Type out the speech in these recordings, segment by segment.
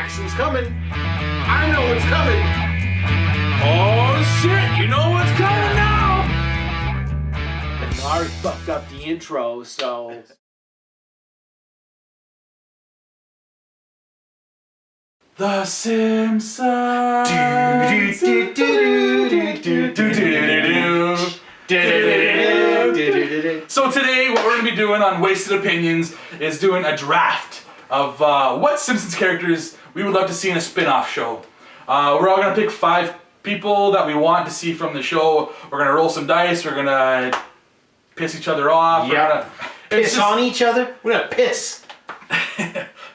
Action's coming. I know what's coming. Oh shit, you know what's coming now. And I already fucked up the intro, so... The Simpsons. So today, what we're going to be doing on Wasted Opinions is doing a draft of what Simpsons characters we would love to see in a spin-off show. We're all going to pick 5 people that we want to see from the show. We're going to roll some dice. We're going to piss each other off. Yeah. Piss on each other? We're going to piss.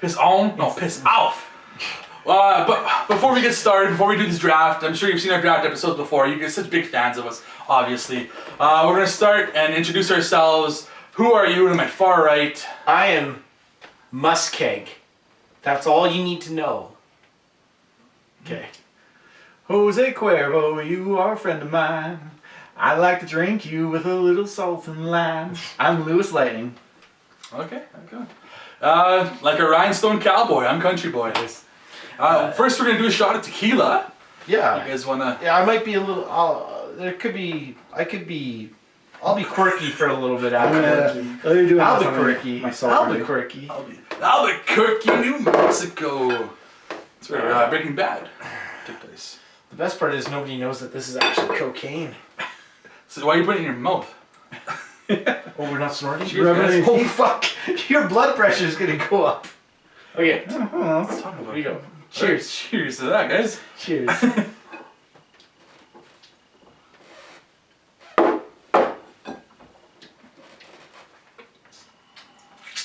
Piss on? No, piss off. But before we get started, before we do this draft, I'm sure you've seen our draft episodes before. You guys are such big fans of us, obviously. We're going to start and introduce ourselves. Who are you? To my far right. I am MussKeg. That's all you need to know. Okay. Jose Cuervo, you are a friend of mine. I like to drink you with a little salt and lime. I'm LewisLightning. Okay, okay. Like a rhinestone cowboy, I'm CountryBoy. First, we're gonna do a shot of tequila. Yeah. You guys wanna? Yeah, I might be a little. I'll be quirky for a little bit after. Albuquerque. Albuquerque, New Mexico. That's where Breaking Bad took place. The best part is nobody knows that this is actually cocaine. So why are you putting it in your mouth? Oh, we're not snorting? Cheers, Oh, fuck. Your blood pressure is going to go up. Okay. Let's talk about it. Here you go. Cheers. Cheers to that, guys. Cheers.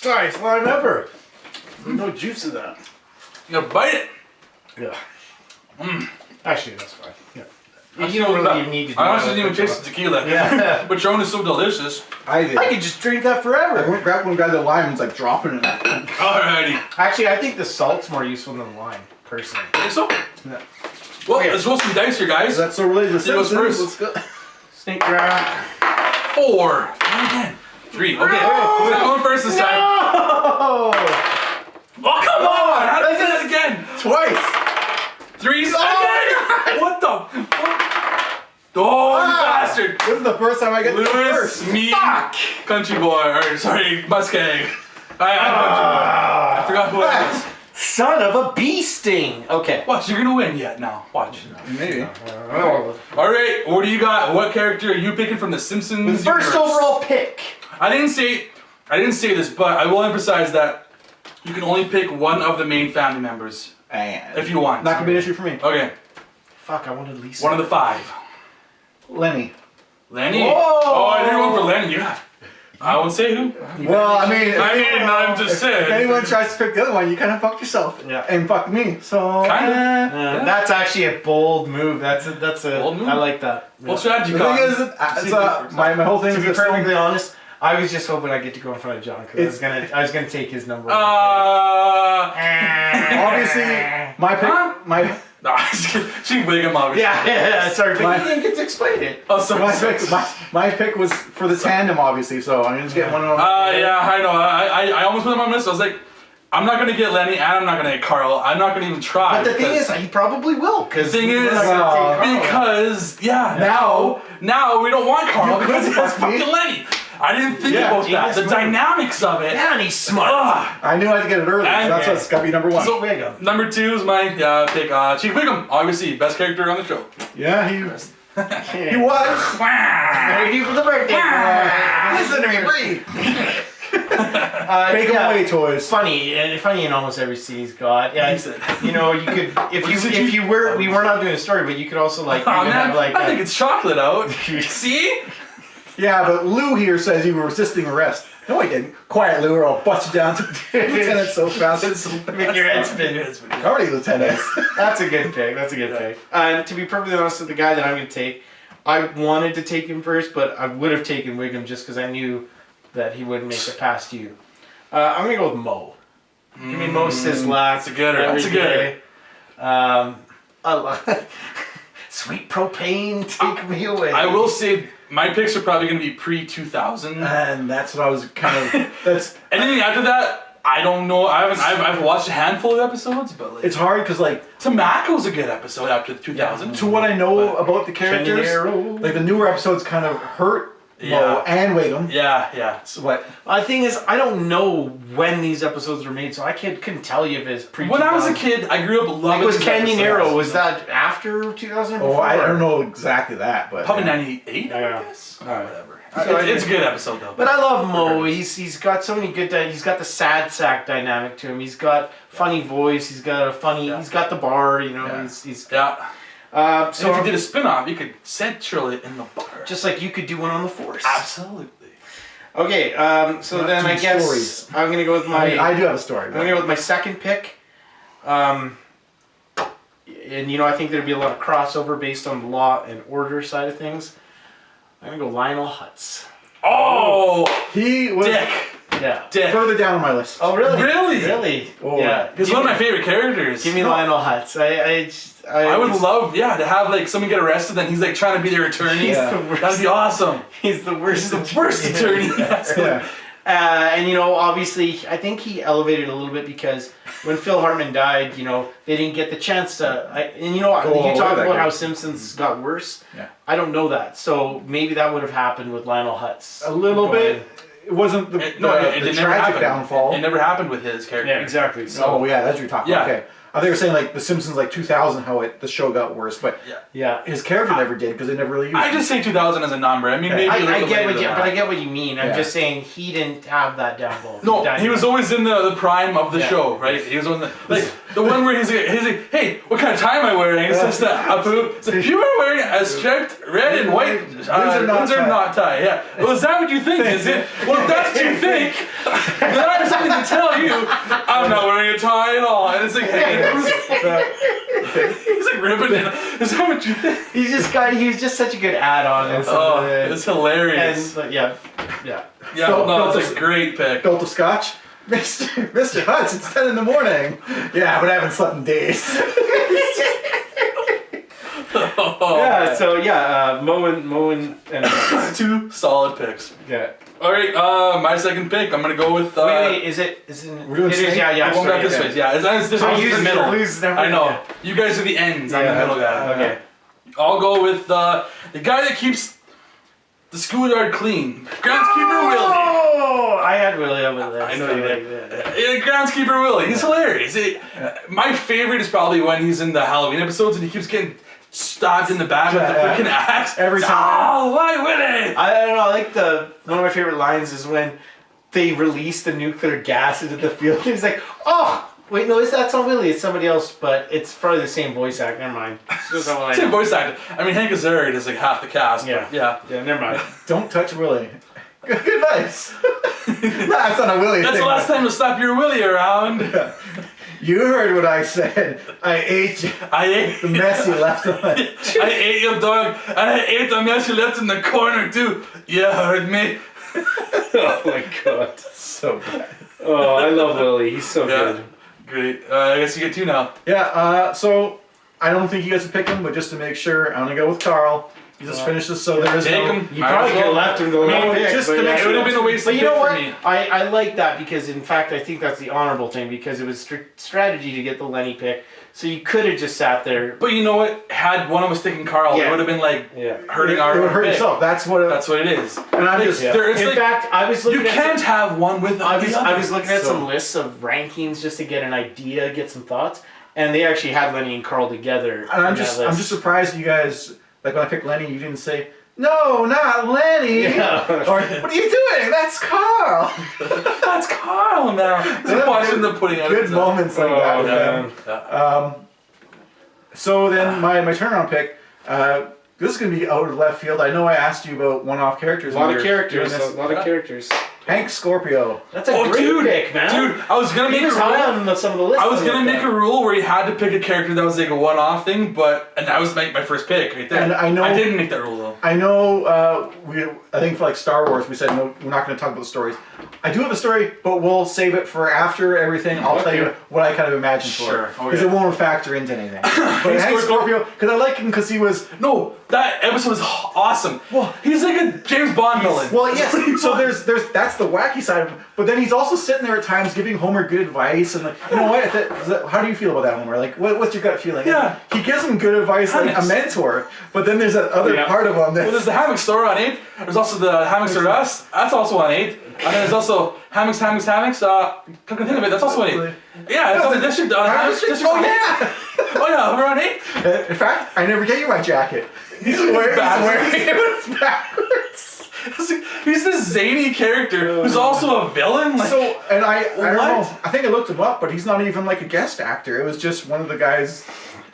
Nice lime ever. No juice in that. You gotta bite it. Yeah. Actually, that's fine. Yeah. You don't really even need to do I honestly didn't even taste the tequila. Yeah. But your own is so delicious. I did. I could just drink that forever. I went grab one, grab the lime, and it's like dropping it. Alrighty. Actually, I think the salt's more useful than the lime, personally. Think so? Yeah. Well, let's roll some dice here, guys. That's so related to Who goes Simpsons. first? Let's go. Snake draft. 4. Again. 3. Okay. Who's going first this time? No! Oh, come on! How did I say that again? Twice. 3's again! What the fuck? Oh, you bastard! This is the first time I get to go Lewis, first. me, Fuck! CountryBoy, or sorry, MussKeg. I'm CountryBoy. I forgot who I was. Son of a bee sting! Okay. Watch, you're gonna win yet now. Watch. Maybe. Alright, what do you got? What character are you picking from the Simpsons? First overall pick. I didn't say this, but I will emphasize that you can only pick one of the main family members. If you want. Not gonna be an issue for me. Okay. Fuck, I wanted Lisa. One of the 5. Lenny. Lenny? Whoa! Oh, I didn't go for Lenny. I won't say who. Well, I mean, I'm just saying. If anyone tries to pick the other one, you kind of fucked yourself. Yeah. And fucked me. So. Kinda. That's actually a bold move. That's a bold move? I like that. What strategy? The thing is, my whole thing To is be this perfectly honest, I was just hoping I'd get to go in front of John because I was gonna take his number. obviously, my pick, Huh? No, she wig him obviously. Yeah. Sorry, but My- you didn't get to explain it. Oh, sorry. my pick was for the tandem, obviously. So I'm just getting one of them. Yeah, I know. I almost put him on my list. I was like, I'm not gonna get Lenny, and I'm not gonna get Carl. I'm not gonna even try. But the thing is, he probably will. The thing is, because now we don't want Carl because he has fucking Lenny. I didn't think about that. The dynamics of it. Yeah, and he's smart. I knew I had to get it early. So that's what's got to be number 1. So, number 2 is my pick. Chief Wiggum, obviously, best character on the show. Yeah, he was. Thank you for the birthday. Listen to me, breathe. Make away toys. Funny in almost every scene he's got. Yeah, you know, you could we were not doing a story, but you could also like have like. I think it's chocolate out. See? Yeah, but Lou here says you were resisting arrest. No, I didn't. Quiet, Lou, or I'll bust you down to Lieutenant so fast. Make your head spin. Already, Lieutenant. That's a good pick. pick. And to be perfectly honest with the guy that I'm going to take, I wanted to take him first, but I would have taken Wiggum just because I knew that he wouldn't make it past you. I'm going to go with Mo. Give me Mo Sislak. That's a gooder. That's a gooder. I love Sweet propane, take me away. I will say my picks are probably going to be pre-2000. And that's what I was kind of... That's Anything after that, I don't know. I've watched a handful of episodes, but like, It's hard because like Tamako's a good episode after the 2000. to what I know about the characters, Kenny like the newer episodes kind of hurt Mo Yeah. and Wiggum. Yeah. So what? The thing is, I don't know when these episodes were made, so I couldn't tell you if it's pre. When I was a kid, I grew up loving. It was these Canyon episodes. Arrow. Was that after 2000? Oh, I don't know exactly that, but Probably 98, Yeah. I guess. Alright. Whatever. So It's a good episode though. But I love Mo. He's got so many good. He's got the sad sack dynamic to him. He's got funny voice. He's got a funny. Yeah. He's got the bar. You know. Yeah. He's. Yeah. So So if you did a spin-off, you could censure it in the bar. just like you could do one on the Force. Absolutely. Okay. So Not then two I guess stories. I'm gonna go with my. I do have a story. I'm gonna go with my second pick. And I think there'd be a lot of crossover based on the Law and Order side of things. I'm gonna go Lionel Hutz. Oh, He was Dick. Yeah. Dick. further down on my list. Oh really? Really? Really? Oh, yeah. He's one of my favorite characters. Give me Lionel Hutz. I would love, to have like someone get arrested, then he's like trying to be their attorney. He's Yeah. the worst. That'd be awesome. He's the worst. He's the worst attorney. Yeah. And obviously, I think he elevated a little bit because when Phil Hartman died, they didn't get the chance to. You all talk over that about how guy. Simpsons got worse. Yeah. I don't know that, so maybe that would have happened with Lionel Hutz. A little Going- bit. It wasn't the It the did never tragic happen. downfall. It never happened with his character. Yeah, exactly. So Oh yeah, that's what you're talking Yeah. about. Okay. I think you were saying like The Simpsons like 2000, how the show got worse, but yeah. his character never did because they never really used I him. just say 2000 as a number. I mean, Yeah. maybe a I little get later what than you, that. but I get what you mean. I'm Yeah. just saying he didn't have that downfall. No, died he was always in the prime of the Yeah. show, right? He was on the the one where he's like, hey, what kind of tie am I wearing? It's just it's like, you are wearing a striped red and white Windsor knot Windsor tie. knot tie. Yeah. Well, is that what you think? Is it? Well, if that's what you think, then I have something to tell you. I'm not wearing a tie at all. And it's like, hey, he's like ripping it. Is that what you think? He's just such a good add-on. And so, Oh, it's hilarious. and yeah. Yeah, Built- no, built it's a great pick. Gulp of scotch. Mr. Hutz, it's 10 in the morning. Yeah, but I haven't slept in days. Yeah. So Mo and Two solid picks. yeah. All right, my second pick. I'm gonna go with. Wait, is it? We're doing It is. snake? Yeah. I'm going back sorry, this way. Yeah, this I one's use the it, middle. lose never- I know. yeah. You guys are the ends. I'm Yeah, the middle guy. okay. I'll go with the guy that keeps the schoolyard clean. Groundskeeper Willie. Oh, I had Willie on my list. I know you did. Yeah. Groundskeeper Willie. He's hilarious. My favorite is probably when he's in the Halloween episodes and he keeps getting stabbed in the back with the Yeah. freaking axe. Every time. Oh, why Willie? I don't know. I like one of my favorite lines is when they release the nuclear gas into the field. He's like, oh. Wait, no, that's not Willie. It's somebody else, but it's probably the same voice actor. Never mind. It's just someone I Same know. voice actor. I mean, Hank Azaria is like half the cast. Yeah. But yeah. Yeah, never mind. Don't touch Willie. Good advice. That's not a Willie That's thing. the last time to slap your Willie around. You heard what I said. I ate you. I ate The mess you left on it. I ate your dog, and I ate the mess you left in the corner too. You heard me. Oh my god. So bad. Oh, I love Willie. He's so Yeah, good. great. I guess you get two now. Yeah, so I don't think you guys will pick him, but just to make sure, I'm going to go with Carl. He just finished this, so there is Take no... him. You probably could have left him to the No, pick, just but to make yeah. It sure would have been a waste But of you know pick what? for me. I like that because, in fact, I think that's the honorable thing because it was strategy to get the Lenny pick. So you could have just sat there. But you know what? Had one of us taken Carl, it Yeah. would have been like Yeah. hurting It our would hurt pick. yourself. That's what That's what it is. And I'm Like, just... Yeah. There is In like, fact, I was looking you at can't have one without the I other. was looking at So- some lists of rankings just to get an idea, get some thoughts, and they actually had Lenny and Carl together. And I'm in that just list. surprised you guys, like when I picked Lenny, you didn't say, no, not Lenny. Yeah. Or, what are you doing? That's Carl. That's Carl now. Just watching the putting out. Good moments like that Oh, with man. them. So then my turnaround pick, this is going to be out of left field. I know I asked you about one-off characters. A lot when of we were characters. doing A this. lot of characters. Hank Scorpio. That's a Oh, great dude, pick, man. dude! I was gonna He make a was high rule. on some of the lists. I was gonna make a rule where you had to pick a character that was like a one-off thing, and that was my first pick right there. And I know- I didn't make that rule though. I know I think for like Star Wars, we said no, we're not going to talk about the stories. I do have a story, but we'll save it for after everything. I'll tell you what I kind of imagined Sure, for because it won't factor into anything. But Hank Scorpio, because I like him because he was... No, that episode was awesome. Well, he's like a James Bond villain. Well, yes. So there's that's the wacky side of him. But then he's also sitting there at times giving Homer good advice. And like, you know what? How do you feel about that, Homer? Like, what's your gut feeling? Yeah. He gives him good advice like a mentor. But then there's that other part of him. Well, there's the hammock store on 8th. There's also the hammocks are us. That's also on 8th. And then there's also hammocks. Come to think of it, that's also on 8th. Yeah, it's on the district. Oh yeah. Oh yeah, we're on 8th. In fact, I never get you my jacket. He's wearing it backwards. He's this zany character who's also a villain. Like, So, and I don't what? know. I think I looked him up, but he's not even like a guest actor. It was just one of the guys.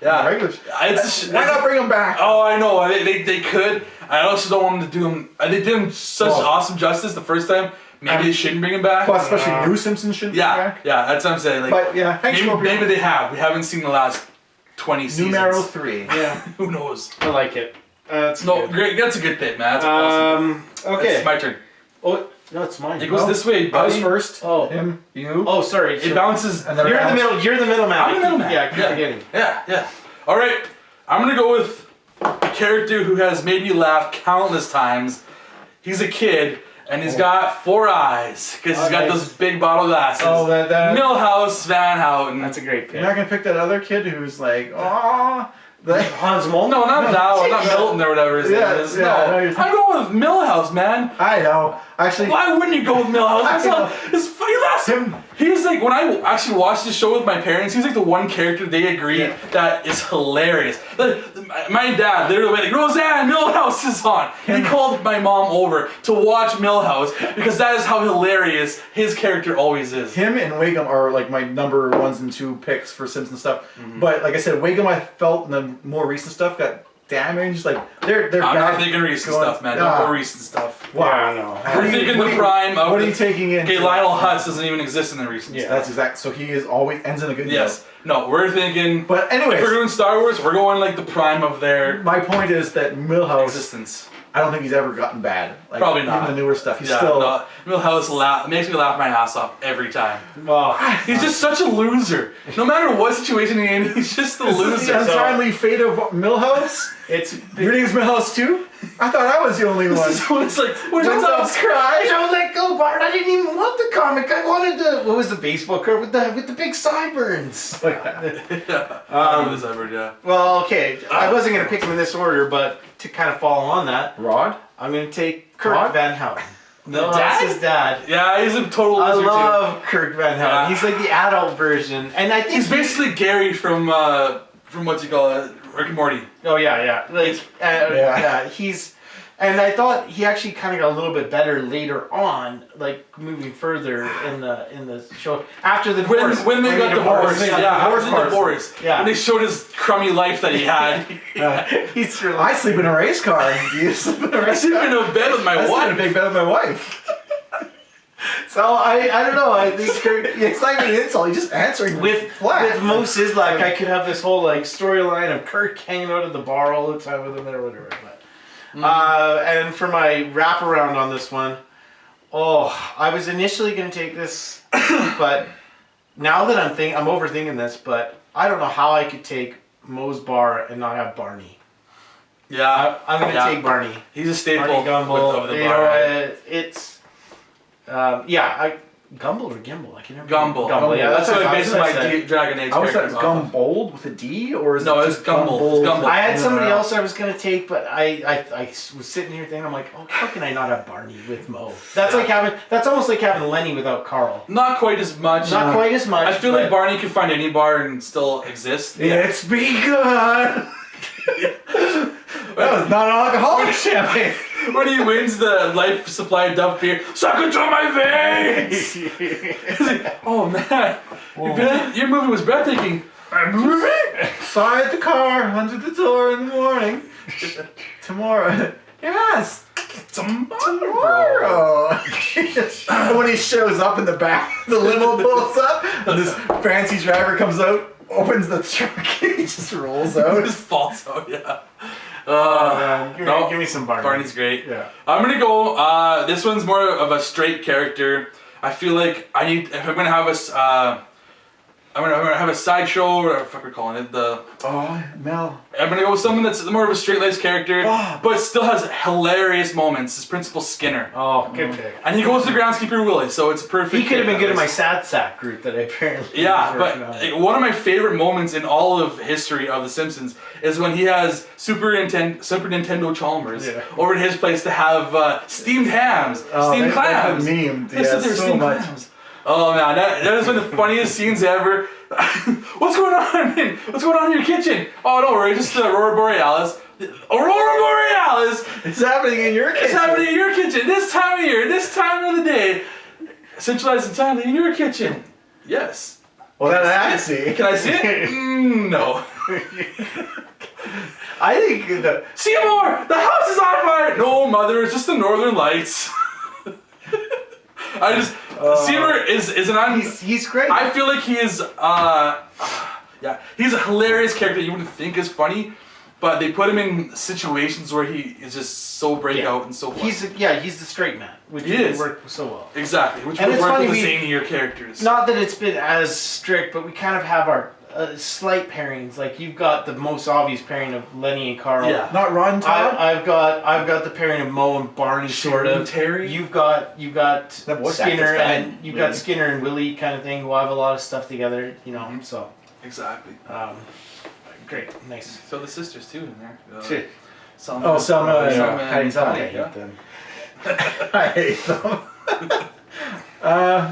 yeah, Regular. Why not bring him back? Oh, I know. They could. I also don't want them to do him. They did him such awesome justice the first time. Maybe they shouldn't bring him back. Plus, especially new Simpsons shouldn't bring him back. Yeah, that's what I'm saying. Like, But yeah, thanks for maybe they have. We haven't seen the last 20 seasons. Numero 3. Yeah, Who knows? I like it. That's No, good. great. That's a good pick, man. That's awesome. Okay. It's my turn. Oh, no, it's mine. It goes this way, I was buddy. first. Oh. Him, you. Oh, sorry. It bounces. And then You're in the middle. You're the middleman. I'm the middleman. Yeah, I keep forgetting. Yeah. All right. I'm gonna go with a character who has made me laugh countless times. He's a kid, and he's got 4 eyes because he's got those big bottle glasses. Oh, that. Milhouse Van Houten. That's a great pick. You're not gonna pick that other kid who's like, oh. Hans Molden? No, not Val, not Milton or whatever his name is. Yeah, I know No, you're I'm going with Milhouse, man. I know. Actually, Why wouldn't you go with Milhouse? I know. It's funny last Him. He's like, when I actually watched this show with my parents, he's like the one character they agree that is hilarious. My dad literally went like, Roseanne, Milhouse is on. He called my mom over to watch Milhouse because that is how hilarious his character always is. him and Wiggum are like my number 1s and 2 picks for Simpsons stuff. But like I said, Wiggum I felt in the more recent stuff got damaged. Like they're I'm back not thinking recent going- stuff, man. Don't go recent stuff. Wow. Yeah, I know. We're thinking the prime of What are you taking in? Okay, Lionel Hutz doesn't even exist in the recent stuff. That's exact. So he is always ends in a good Yes. No, we're thinking. note. But If anyways, we're doing Star Wars, we're going like the prime of their my point is that Milhouse, existence. I don't think he's ever gotten bad. Like, Probably not. Even the newer stuff, he's Yeah, still. no, Milhouse makes me laugh my ass off every time. Oh. He's just such a loser. No matter what situation he's in, he's just the Is this loser. the untimely fate of Milhouse? It's Your name's Milhouse too? I thought I was the only one. So it's like, where's Don't the cry. Don't let go, Bart. I didn't even want the comic. I wanted the what was the baseball card with the big sideburns. Yeah. Well, okay. I wasn't gonna pick them in this order, but to kind of follow on that, Rod? I'm gonna take Kirk Rod? Van Houten. No, That's his dad. Yeah, he's a total I loser love Kirk Van Houten. Yeah. He's like the adult version, and I too. think He's basically Gary from what's he call it, Rick and Morty. Oh yeah. Like he's. And I thought he actually kind of got a little bit better later on, like moving further in the show after the divorce. When they got divorced, after the divorce, Yeah. when they showed his crummy life that he had. He's I sleep in a race car. Do you sleep in a I race sleep car? in a bed with my I sleep in a wife. big bed with my wife. So I don't know. I think Kirk, It's not even an insult. You're just answering with flat. Mo Sizlak, I could have this whole like storyline of Kirk hanging out at the bar all the time with him there, or whatever. But and for my wraparound on this one, I was initially gonna take this, but now that I'm overthinking this. But I don't know how I could take Moe's Bar and not have Barney. Yeah, I'm gonna take Barney. He's a staple Barney Gumble. of the You bar. know, Right? it's Gumble or Gimble? I can never Gumble. Gumble. Yeah, that's what what I based my said. Dragon Age I was characters that off of. Gumbold with a D, or is No, it it's just Gumble. It's Gumble. I had somebody else I was gonna take, but I was sitting here thinking, I'm like, how can I not have Barney with Mo? That's almost like having Lenny without Carl. Not quite as much. Not quite as much. I feel but like Barney could find any bar and still exist. It's begun. That was non-alcoholic champagne. When he wins the life supply of Duff beer, suck it to my veins! He's like, oh man, your movie was breathtaking. Side the car, under the door in the morning. Tomorrow. Yes. Tomorrow. And when he shows up in the back, the limo pulls up, and this fancy driver comes out, opens the trunk, and he just rolls out. Just falls out, yeah. Give me some Barney. Barney's great. Yeah. I'm gonna go. This one's more of a straight character. I feel like if I'm gonna have I'm gonna have a sideshow, or whatever the fuck we're calling it. Mel. I'm gonna go with someone that's more of a straight-laced character, but still has hilarious moments. His Principal Skinner. Oh, good pick. And he goes to Groundskeeper Willie, so it's perfect. He could have been pick good on in my this. sad sack group that I apparently. Yeah, was but working on. one of my favorite moments in all of history of The Simpsons is when he has Super Nintendo Chalmers over at his place to have steamed hams, steamed clams. That memed, They said they were so steamed much. clams. Oh man, that is one of the funniest scenes ever. What's going on? What's going on in your kitchen? Oh, don't worry, just the Aurora Borealis. Aurora Borealis! It's happening in your kitchen. It's happening in your kitchen this time of year, this time of the day. Centralized entirely in your kitchen. Yes. Well, then I see. Can I see it? No. I think the Seymour, the house is on fire. No, mother, it's just the Northern Lights. Seymour is an He's great. I feel like he is he's a hilarious character you wouldn't think is funny, but they put him in situations where he is just so breakout and so funny. He's the straight man, which He is. worked so well. Exactly, which And would it's work funny with the we- zanier characters. Not that it's been as strict, but we kind of have our slight pairings. Like you've got the most obvious pairing of Lenny and Carl. Yeah. not Ron Todd. I've got the pairing of Moe and Barney, sort Sharon of. Terry? You've got That voice Skinner actor's bad. and you've got Skinner and Willie kind of thing who have a lot of stuff together. You know, Mhm. so Exactly. great, nice. So the sisters too in there. Shit. Selma Oh, Selma and Selma and Patty. Patty, I yeah. hate them. I hate them.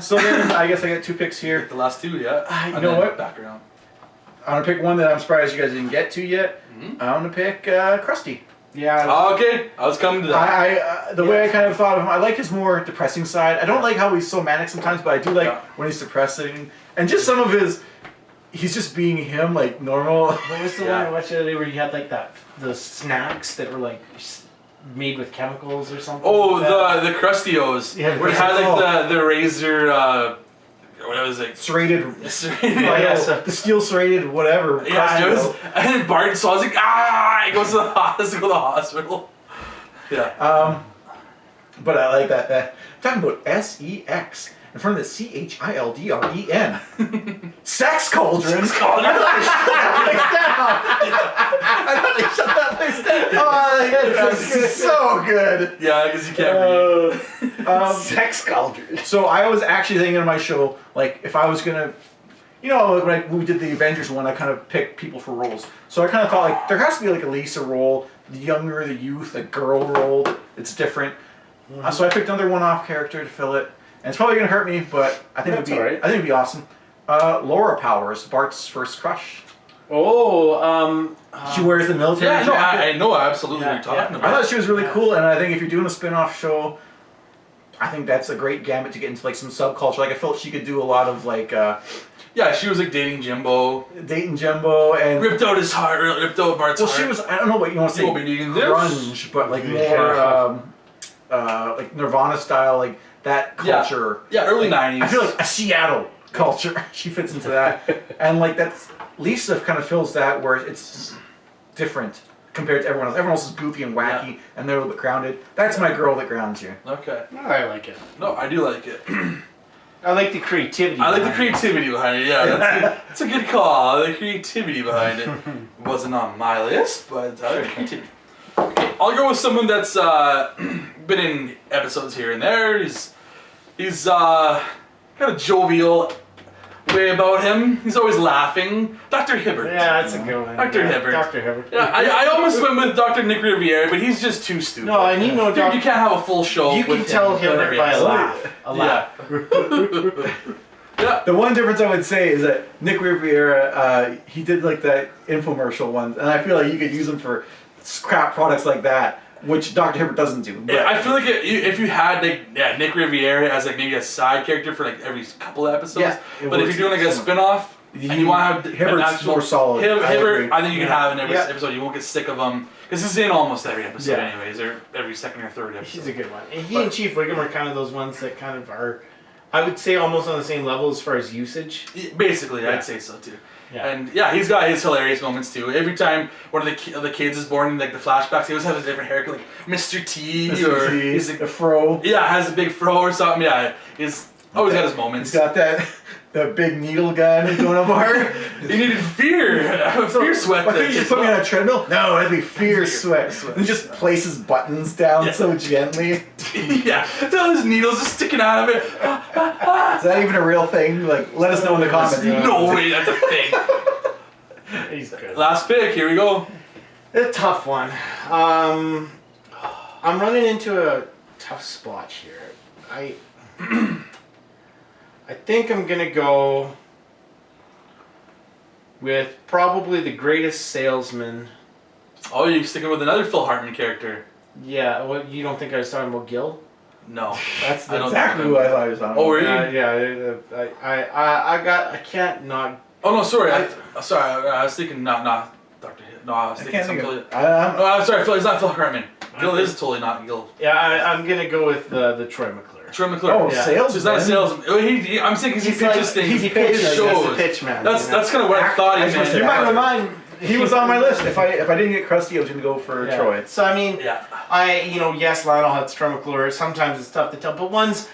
So then I guess I got 2 picks here. The last two, yeah. You And know then what? Background. I'm gonna pick one that I'm surprised you guys didn't get to yet. Mhm. I'm gonna pick Krusty. Yeah. Oh, okay, I was coming to that. The way I kind of thought of him, I like his more depressing side. I don't like how he's so manic sometimes, but I do like when he's depressing. And just some of his, he's just being him, like normal. What was the one I watched the other day where you had like the snacks that were like made with chemicals or something? Oh, like that? the Crustios. Yeah, where it had like the razor, what was it? Serrated, yeah, the steel serrated, whatever. Yeah, it was, Crustio. and then Bart, so I was like, he goes to the hospital. Yeah. But I like that. Talking about SEX in front of the CHILDREN. Sex cauldron. Sex cauldron. I thought they shut that place down. Oh, that's so good. Yeah, because you can't read. Sex cauldron. So I was actually thinking in my show, like, if I was gonna, when we did the Avengers one, I kind of picked people for roles. So I kind of thought, like, there has to be, like, a Lisa role, the younger, the youth, a girl role. It's different. So I picked another one-off character to fill it. And it's probably gonna hurt me, but I think it'd be awesome. Laura Powers, Bart's first crush. Oh, She wears the military Yeah, no, jacket. I know absolutely Yeah, what you're talking I about. thought she was really cool, and I think if you're doing a spin-off show, I think that's a great gamut to get into, like, some subculture. Like, I felt she could do a lot of, like, Yeah, she was like dating Jimbo. dating Jimbo and Ripped out his heart, ripped out Bart's well, heart. she was, I don't know what you want to say, You won't be needing this. grunge, but like more like Nirvana style, like that culture. Yeah, early Like, 90s. I feel like a Seattle culture. She fits into that, and like that's Lisa kind of fills that where it's different compared to everyone else. Everyone else is goofy and wacky, and they're a little bit grounded. That's my girl that grounds you. Okay. I like it. No, I do like it. I like the creativity. I like the behind it. creativity behind it. Yeah, that's a good call. The creativity behind it wasn't on my list, but I like the creativity. Okay, I'll go with someone that's been in episodes here and there. He's got a jovial way about him. He's always laughing. Dr. Hibbert. Yeah, that's a good one. Dr. Hibbert. Dr. Hibbert. Yeah, I almost went with Dr. Nick Riviere, but he's just too stupid. No, I need no Dude, Dr. you can't have a full show. You can with tell him Hibbert every by a episode. laugh. A laugh. Yeah. The one difference I would say is that Nick Riviera, he did like that infomercial one, and I feel like you could use him for crap products like that, which Dr. Hibbert doesn't do. But Yeah, I feel like if you had like Nick Riviera as like maybe a side character for like every couple of episodes, Yeah, it but if works you're doing like a so much. spin-off and you want to have Hibbert's an actual more solid. I Hibbert, agree. I think you can have in every Yeah. episode. You won't get sick of him because he's in almost every episode Yeah. anyways, or every second or third episode. He's a good one. And he and Chief Wiggum are kind of those ones that kind of are, I would say, almost on the same level as far as usage. Basically, Yeah. I'd say so too. Yeah. And yeah, he's got his hilarious moments too. Every time one of the kids is born in like the flashbacks, he always has a different haircut, like Mr. T or he's like, a fro. yeah, has a big fro or something. Yeah, he's always got his moments. He's got that the big needle gun going apart. You needed fear sweat. Why couldn't you just put me on a treadmill? No, it'd be fear sweat. sweat. And just places buttons down so gently. Yeah, all those needles just sticking out of it. Is that even a real thing? Like, let us know in the comments. No way, that's a thing. He's good. Last pick, here we go. A tough one. I'm running into a tough spot here. I think I'm gonna go with probably the greatest salesman. Oh, you're sticking with another Phil Hartman character. Yeah, what, you don't think I was talking about Gil? No. That's I don't exactly think who I thought he was on. Oh, were you? Yeah. I can't not. Oh, no, sorry. I was thinking not Dr. Hill. No, I was thinking something. I'm No, I'm sorry, Phil. It's not Phil Hartman. Gil is totally not Gil. Yeah, I'm gonna go with the Troy McClure. Troy McClure. Oh, Yeah. salesman. He's not a salesman. I'm saying because he pitches things. He pitches. He's shows. the pitch man. That's kind of what I thought he meant. You might remind. He was on my list. If I didn't get Krusty, I was gonna go for Troy. So I mean, Yeah. yes, Lionel Hutz, Troy McClure. Sometimes it's tough to tell, but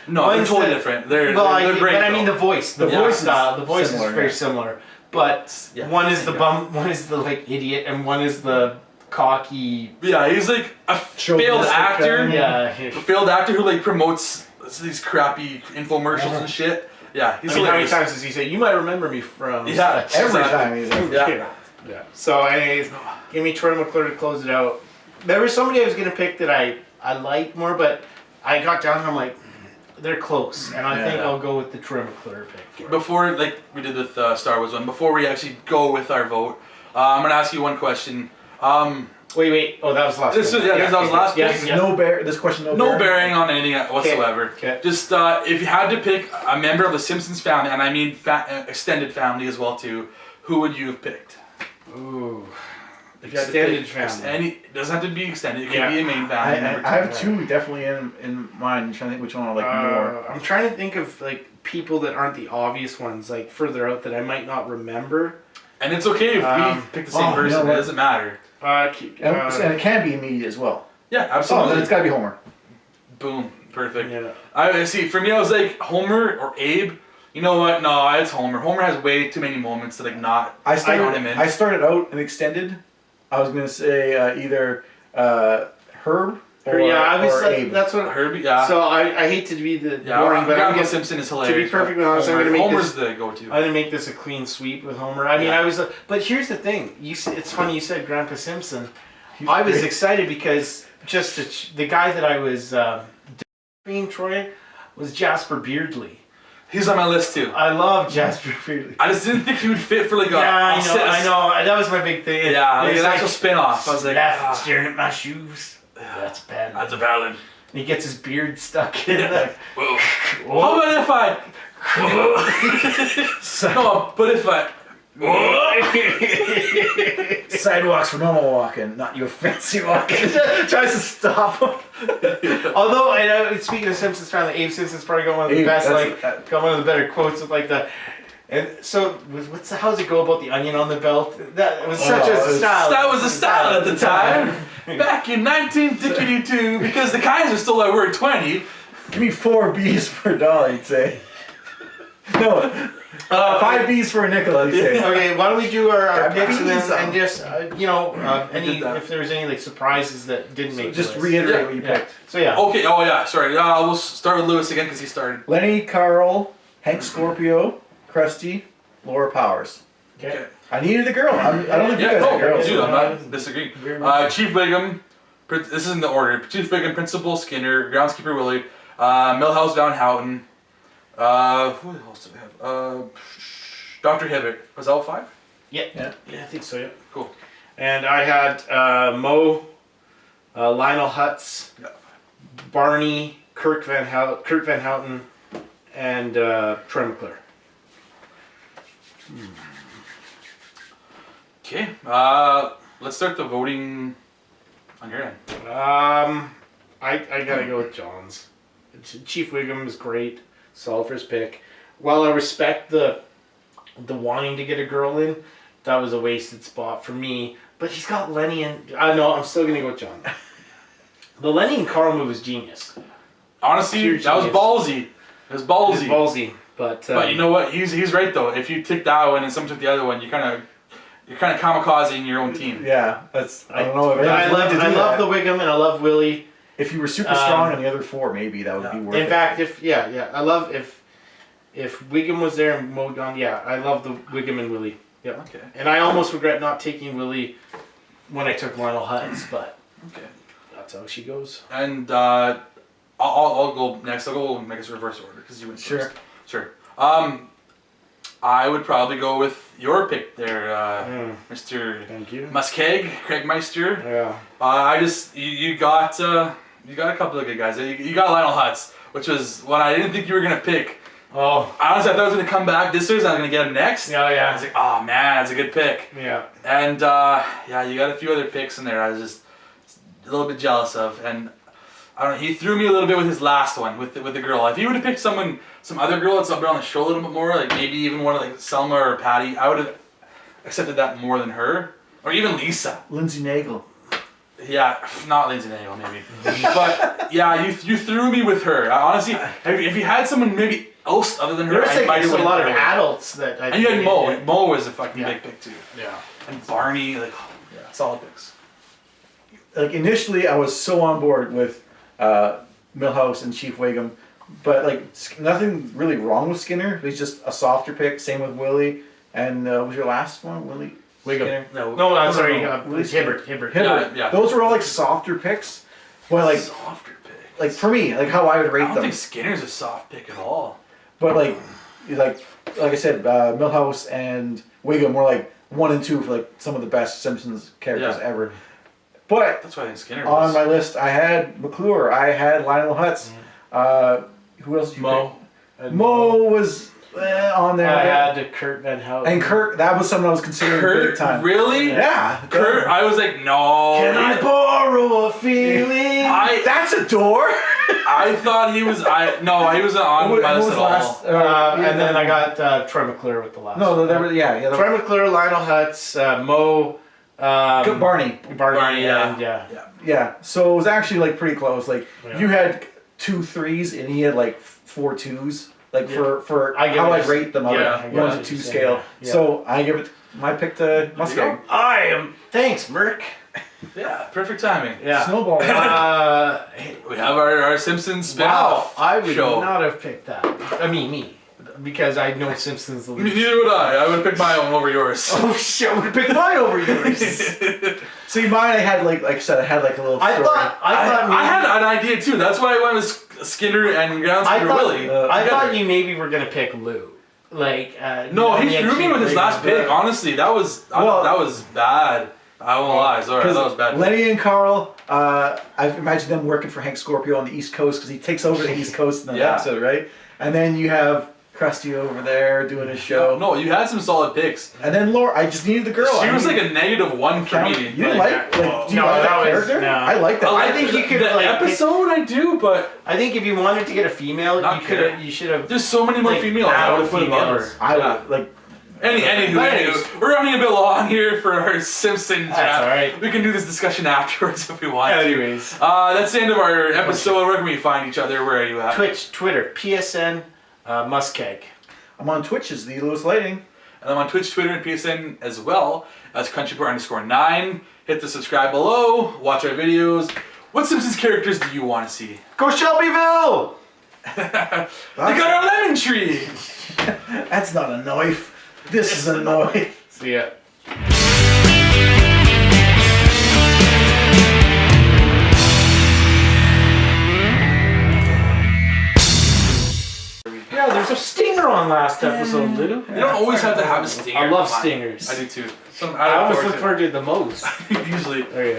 No, they're totally different. They're great. But I mean, the voice style, the voice similar, is very yeah. similar. But one is the bum, one is the like idiot, and one is the cocky. Yeah, he's like a failed actor. Yeah. A failed actor who like promotes these crappy infomercials and shit. Yeah, he's I mean, how many hilarious. times does he say, "You might remember me from"? Yeah, such." Every exactly. time he's like, Yeah. So, anyways, give me Troy McClure to close it out. There was somebody I was gonna pick that I like more, but I got down and I'm like, they're close, and I think I'll go with the Troy McClure pick. Before, like we did with Star Wars one, before we actually go with our vote, I'm gonna ask you one question. Wait. Oh, that was the last. This one. was that was last pick. Yeah. This question No bearing on anything whatsoever. Okay. Just if you had to pick a member of the Simpsons family, and I mean extended family as well too, who would you have picked? Ooh. If you had to Extended pick family. It doesn't have to be extended. It can be a main family member. I have two definitely in mind. I'm trying to think which one I like more. I'm trying to think of like people that aren't the obvious ones, like further out that I might not remember. And it's okay if we pick the same person. It doesn't matter. And it can be immediate as well. Yeah, Oh, absolutely. then it's gotta be Homer. Boom. Perfect. Yeah. I see. For me, I was like Homer or Abe. You know what? No, it's Homer. Homer has way too many moments to like not. I count him in. started out and extended. I was gonna say either Herb or, or Abe. That's what. Herbie. Yeah. So I hate to be the Yeah, boring, but I'm Grandpa gonna, Simpson is to hilarious. be perfectly honest, I'm gonna make Homer's this. the go-to. I'm gonna make this a clean sweep with Homer. I mean, Yeah. I was, but here's the thing. It's funny you said Grandpa Simpson. He's I was great. excited because just the guy that I was being Troy was Jasper Beardley. He's on my list too. I love Jasper Beardley. I just didn't think he would fit for like a. Yeah, I know. That was my big thing. Yeah, like It's an actual spin-off. I was like, left staring at my shoes. That's bad. that's a ballad. And he gets his beard stuck in it. Whoa. How about if I? No, but if I. Sidewalks for normal walking, not your fancy walking. Tries to stop him. Although, speaking of Simpsons family, Abe Simpson's probably got one of the best, got one of the better quotes with like the. And so, how's it go about the onion on the belt? That was such a style. That was a style at the time. Back in 1952, because the Kaiser stole our word 20. Give me 4 B's for a dollar, he'd say. No, 5 B's for a nickel, he'd say. Okay, why don't we do our picks and B's, then and just any if there's any like surprises that didn't make. Just the list. reiterate what you Yeah. picked. So yeah. Okay, oh yeah, sorry. We'll start with Lewis again because he started. Lenny, Carl, Hank Scorpio, Krusty, Laura Powers. Okay. I needed a girl. I don't think you Yeah, guys are girls. dude, I'm not disagreeing. Chief Wiggum, this is in the order. Chief Wiggum, Principal Skinner, Groundskeeper Willie, Millhouse Van Houten, who else do we have? Dr. Hibbert. Was that all 5? Yeah, I think so. Yeah. Cool. And I had Mo, Lionel Hutz, Yeah. Barney, Kurt Van Houten, and Troy McClure. Okay, let's start the voting on your end. I gotta go with John's. Chief Wiggum is great, solid for his pick. While I respect the wanting to get a girl in, that was a wasted spot for me. But he's got Lenny and I'm still gonna go with John. The Lenny and Carl move is genius. Honestly, Pure that was genius. ballsy. It was ballsy. It's ballsy. But you know what? He's right though. If you took that one and someone took the other one, you're kind of kamikaze in your own team. Yeah, I don't know. I love the Wiggum and I love Willie. If you were super strong on the other four, maybe that would be worth it. In fact, I love if Wiggum was there and Mo gone, I love the Wiggum and Willie. Yeah. Okay. And I almost regret not taking Willie when I took Lionel Hutz, but okay, that's how she goes. And I'll go next. I'll go make us reverse order because you went first. Sure. I would probably go with your pick there, Mr. Thank you. MussKeg, Craig Meister. Yeah. You got a couple of good guys. You got Lionel Hutz, which was one I didn't think you were gonna pick. Oh. Honestly, I thought I was gonna come back this year, so I was gonna get him next. Oh yeah. I was like, oh man, that's a good pick. Yeah. And you got a few other picks in there. I was just a little bit jealous of, and I don't know. He threw me a little bit with his last one with the girl. If he would have picked some other girl that's up on the show a little bit more, like maybe even one of like Selma or Patty, I would have accepted that more than her, or even Lisa. Lindsay Nagel. Yeah, not Lindsay Nagel maybe, but yeah, you threw me with her. Honestly, if you had someone maybe else other than her, I might have a lot of adults that. And you had Mo. Mo was a fucking big pick too. Yeah. And Barney, solid picks. Like initially, I was so on board with Milhouse and Chief Wiggum, but like nothing really wrong with Skinner. He's just a softer pick. Same with Willie. And was your last one Willie? Wiggum. No, I'm sorry. Willie Hibbert. Yeah. Those were all like softer picks. But like softer pick. Like for me, like how I would rate I don't them. think Skinner's a soft pick at all. But like I said, Milhouse and Wiggum were like 1 and 2 for like some of the best Simpsons characters ever. But that's why I think Skinner on my list, I had McClure, I had Lionel Hutz. Who else did you Mo. pick? Mo was on there. I had Kurt Van Houten. And Kurt, that was something I was considering big time. Really? Yeah. Kurt, I was like, no. Can I borrow a feeling? That's a door. I thought he was. He was on my list at all. And then I got Troy McClure with the last. No, one. there was Troy McClure, Lionel Hutz, Mo. Barney, yeah. So it was actually like pretty close. Like you had 2 3s and he had like 4 2s. Like for how I rate them on a 1 to 2 scale. Yeah. So I give it my pick to MussKeg. Thanks, Merc. Yeah, perfect timing. Yeah. Snowball. We have our Simpsons spinoff. I would show. not have picked that. I mean, me. Because I know Simpsons the least. Neither would I. I would pick my own over yours. Oh shit! I would have picked mine over yours. See, mine I had like I said, I had like a little. I thought I had an idea too. That's why I went with Skinner and Groundskeeper Willie. I thought you maybe were gonna pick Lou. Like no, he threw me with his last pick. Honestly, that was bad. I won't lie. Sorry, that was bad. Lenny and Carl, I imagine them working for Hank Scorpio on the East Coast because he takes over the East Coast in the episode, right? And then you have Krusty over there doing his show. No, you had some solid picks. And then Laura, I just needed the girl. She was like a -1 for me. You didn't like do you like that character? No. I like that. I think you could the episode. I do, but I think if you wanted to get a female, you should have. There's so many more females. I would have put above her. I would like. Anywho, we're running a bit long here for our Simpsons draft. That's alright. We can do this discussion afterwards if we want. Anyways, that's the end of our episode. Where can we find each other? Where are you at? Twitch, Twitter, PSN, MussKeg. I'm on Twitch as the LewisLightning. And I'm on Twitch, Twitter, and PSN as well as CountryBoy_9. Hit the subscribe below. Watch our videos. What Simpsons characters do you want to see? Go Shelbyville! They got our lemon tree. That's not a knife. This is a knife. See ya. Yeah, there's a stinger on last episode, Lou. You don't always have to have a stinger. I love stingers. I do too. I always look forward to it the most. Usually. There you go.